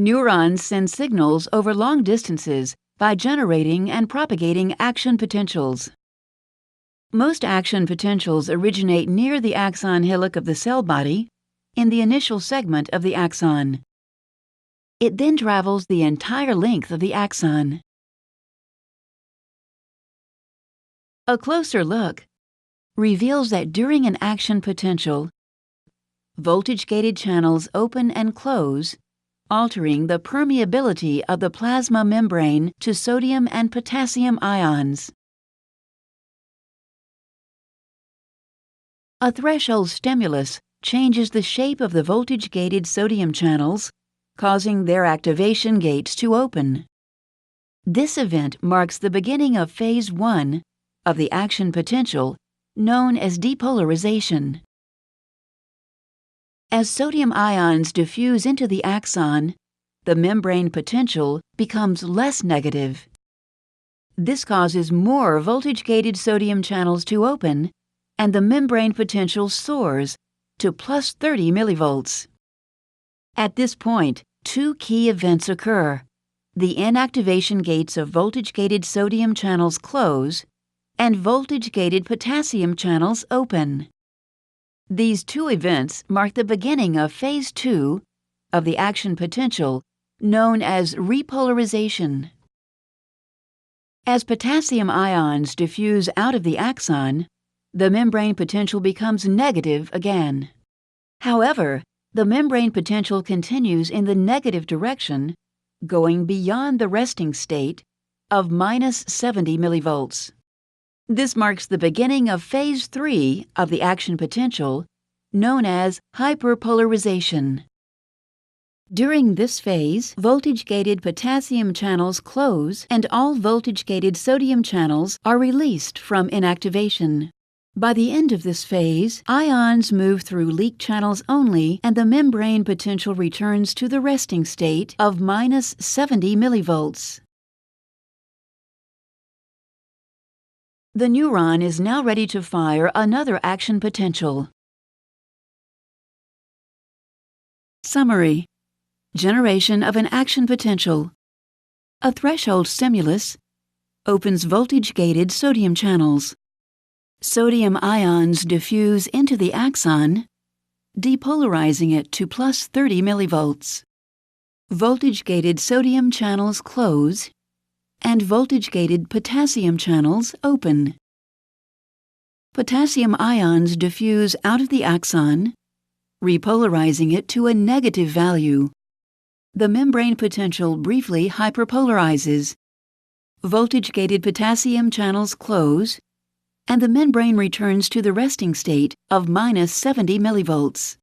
Neurons send signals over long distances by generating and propagating action potentials. Most action potentials originate near the axon hillock of the cell body, in the initial segment of the axon. It then travels the entire length of the axon. A closer look reveals that during an action potential, voltage-gated channels open and close, altering the permeability of the plasma membrane to sodium and potassium ions. A threshold stimulus changes the shape of the voltage-gated sodium channels, causing their activation gates to open. This event marks the beginning of phase 1 of the action potential, known as depolarization. As sodium ions diffuse into the axon, the membrane potential becomes less negative. This causes more voltage-gated sodium channels to open, and the membrane potential soars to plus 30 millivolts. At this point, two key events occur. The inactivation gates of voltage-gated sodium channels close, and voltage-gated potassium channels open. These two events mark the beginning of phase 2 of the action potential, known as repolarization. As potassium ions diffuse out of the axon, the membrane potential becomes negative again. However, the membrane potential continues in the negative direction, going beyond the resting state of minus 70 millivolts. This marks the beginning of phase 3 of the action potential, known as hyperpolarization. During this phase, voltage-gated potassium channels close and all voltage-gated sodium channels are released from inactivation. By the end of this phase, ions move through leak channels only and the membrane potential returns to the resting state of minus 70 millivolts. The neuron is now ready to fire another action potential. Summary: generation of an action potential. A threshold stimulus opens voltage-gated sodium channels. Sodium ions diffuse into the axon, depolarizing it to plus 30 millivolts. Voltage-gated sodium channels close, and voltage-gated potassium channels open. Potassium ions diffuse out of the axon, repolarizing it to a negative value. The membrane potential briefly hyperpolarizes. Voltage-gated potassium channels close, and the membrane returns to the resting state of minus 70 millivolts.